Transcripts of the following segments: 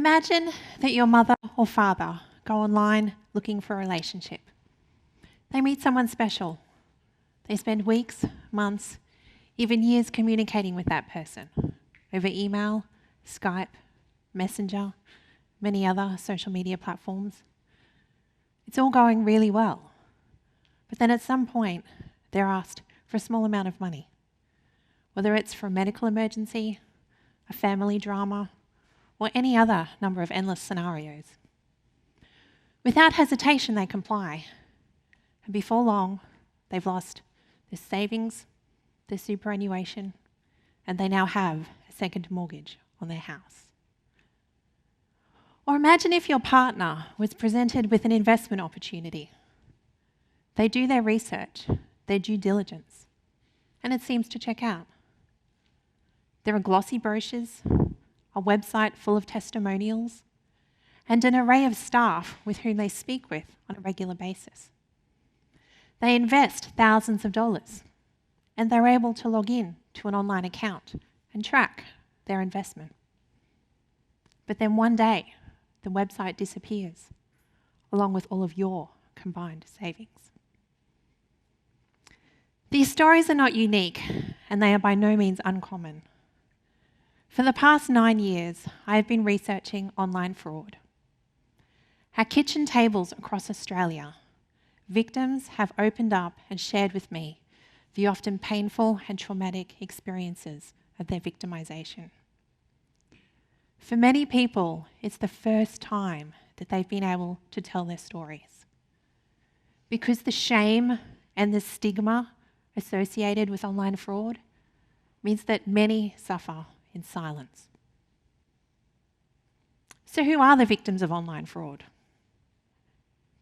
Imagine that your mother or father go online looking for a relationship. They meet someone special. They spend weeks, months, even years communicating with that person over email, Skype, Messenger, many other social media platforms. It's all going really well. But then at some point, they're asked for a small amount of money, whether it's for a medical emergency, a family drama, or any other number of endless scenarios. Without hesitation, they comply. And before long, they've lost their savings, their superannuation, and they now have a second mortgage on their house. Or imagine if your partner was presented with an investment opportunity. They do their research, their due diligence, and it seems to check out. There are glossy brochures, a website full of testimonials, and an array of staff with whom they speak with on a regular basis. They invest thousands of dollars, and they're able to log in to an online account and track their investment. But then one day, the website disappears, along with all of your combined savings. These stories are not unique, and they are by no means uncommon. For the past 9 years, I have been researching online fraud. At kitchen tables across Australia, victims have opened up and shared with me the often painful and traumatic experiences of their victimisation. For many people, it's the first time that they've been able to tell their stories. Because the shame and the stigma associated with online fraud means that many suffer in silence. So who are the victims of online fraud?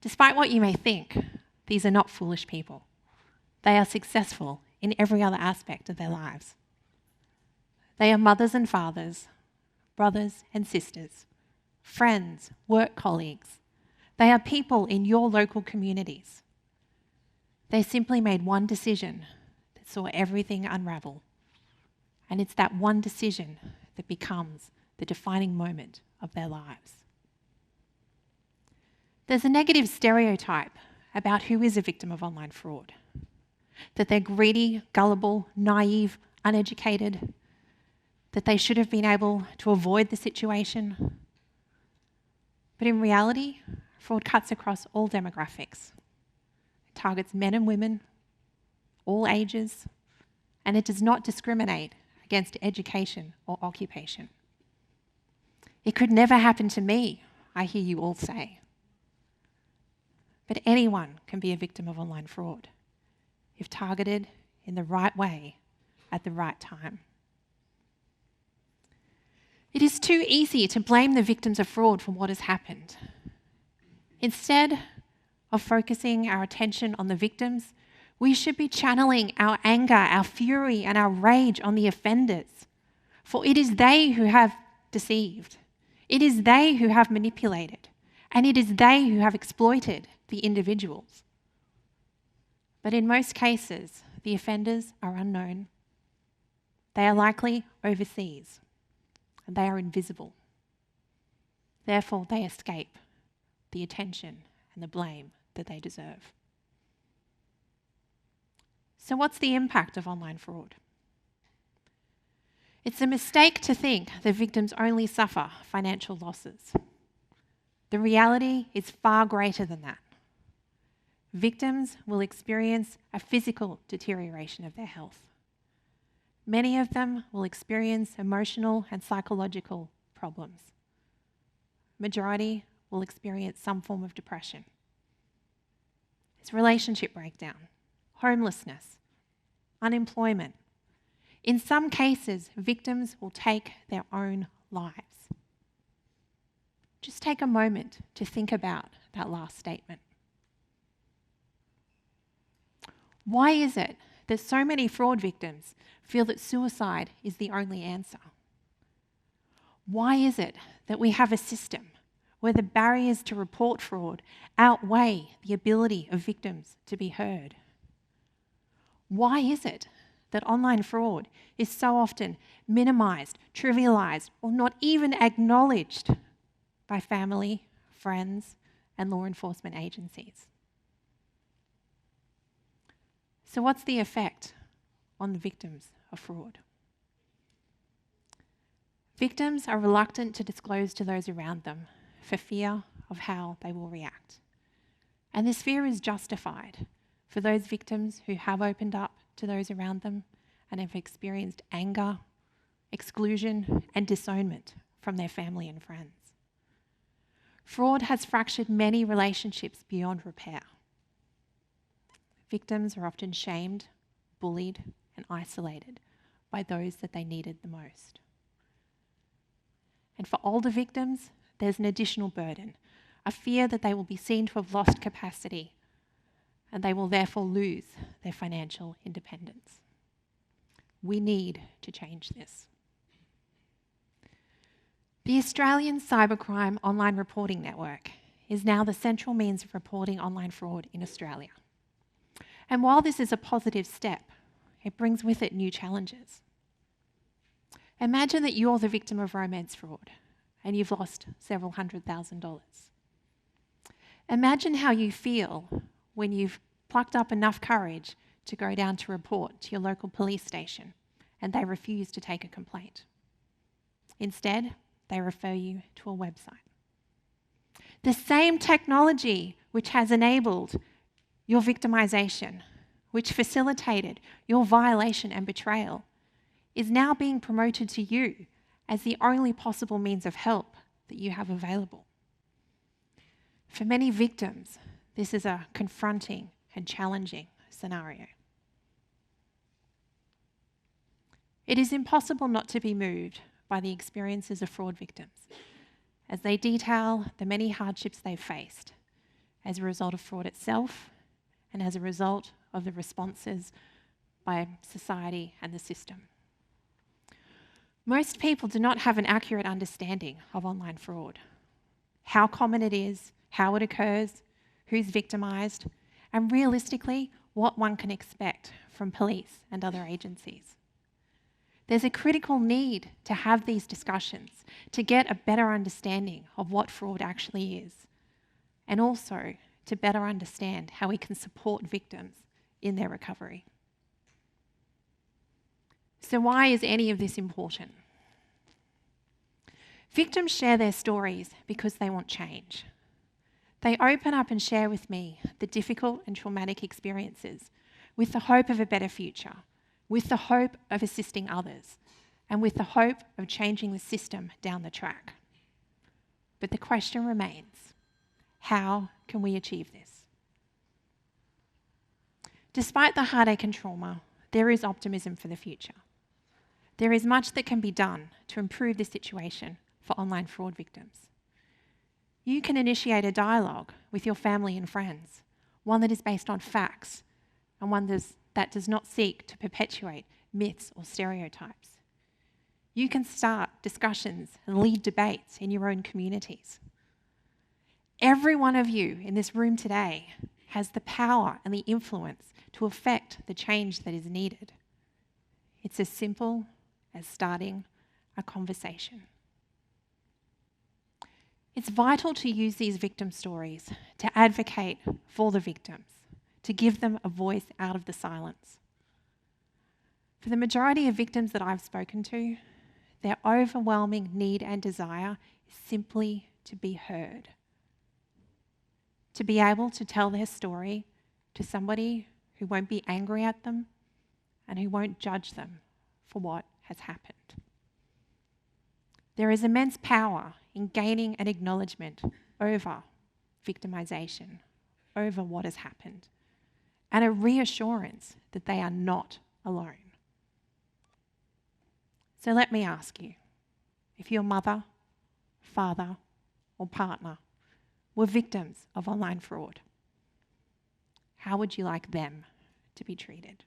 Despite what you may think, these are not foolish people. They are successful in every other aspect of their lives. They are mothers and fathers, brothers and sisters, friends, work colleagues. They are people in your local communities. They simply made one decision that saw everything unravel. And it's that one decision that becomes the defining moment of their lives. There's a negative stereotype about who is a victim of online fraud. That they're greedy, gullible, naive, uneducated, that they should have been able to avoid the situation. But in reality, fraud cuts across all demographics. It targets men and women, all ages, and it does not discriminate against education or occupation. It could never happen to me, I hear you all say. But anyone can be a victim of online fraud if targeted in the right way at the right time. It is too easy to blame the victims of fraud for what has happened. Instead of focusing our attention on the victims, we should be channeling our anger, our fury, and our rage on the offenders. For it is they who have deceived. It is they who have manipulated. And it is they who have exploited the individuals. But in most cases, the offenders are unknown. They are likely overseas, and they are invisible. Therefore, they escape the attention and the blame that they deserve. So what's the impact of online fraud? It's a mistake to think that victims only suffer financial losses. The reality is far greater than that. Victims will experience a physical deterioration of their health. Many of them will experience emotional and psychological problems. Majority will experience some form of depression. It's relationship breakdown, homelessness, unemployment. In some cases, victims will take their own lives. Just take a moment to think about that last statement. Why is it that so many fraud victims feel that suicide is the only answer? Why is it that we have a system where the barriers to report fraud outweigh the ability of victims to be heard? Why is it that online fraud is so often minimised, trivialised, or not even acknowledged by family, friends, and law enforcement agencies. So what's the effect on the victims of fraud? Victims are reluctant to disclose to those around them for fear of how they will react. And this fear is justified for those victims who have opened up to those around them and have experienced anger, exclusion, and disownment from their family and friends. Fraud has fractured many relationships beyond repair. Victims are often shamed, bullied, and isolated by those that they needed the most. And for older victims, there's an additional burden, a fear that they will be seen to have lost capacity and they will therefore lose their financial independence. We need to change this. The Australian Cybercrime Online Reporting Network is now the central means of reporting online fraud in Australia. And while this is a positive step, it brings with it new challenges. Imagine that you're the victim of romance fraud and you've lost several $100,000. Imagine how you feel when you've plucked up enough courage to go down to report to your local police station and they refuse to take a complaint. Instead, they refer you to a website. The same technology which has enabled your victimisation, which facilitated your violation and betrayal, is now being promoted to you as the only possible means of help that you have available. For many victims, this is a confronting and challenging scenario. It is impossible not to be moved by the experiences of fraud victims as they detail the many hardships they've faced as a result of fraud itself and as a result of the responses by society and the system. Most people do not have an accurate understanding of online fraud, how common it is, how it occurs, who's victimised, and realistically, what one can expect from police and other agencies. There's a critical need to have these discussions to get a better understanding of what fraud actually is, and also to better understand how we can support victims in their recovery. So why is any of this important? Victims share their stories because they want change. They open up and share with me the difficult and traumatic experiences with the hope of a better future, with the hope of assisting others, and with the hope of changing the system down the track. But the question remains, how can we achieve this? Despite the heartache and trauma, there is optimism for the future. There is much that can be done to improve the situation for online fraud victims. You can initiate a dialogue with your family and friends, one that is based on facts and one that does not seek to perpetuate myths or stereotypes. You can start discussions and lead debates in your own communities. Every one of you in this room today has the power and the influence to affect the change that is needed. It's as simple as starting a conversation. It's vital to use these victim stories to advocate for the victims, to give them a voice out of the silence. For the majority of victims that I've spoken to, their overwhelming need and desire is simply to be heard, to be able to tell their story to somebody who won't be angry at them and who won't judge them for what has happened. There is immense power in gaining an acknowledgement over victimisation, over what has happened, and a reassurance that they are not alone. So let me ask you, if your mother, father, or partner were victims of online fraud, how would you like them to be treated?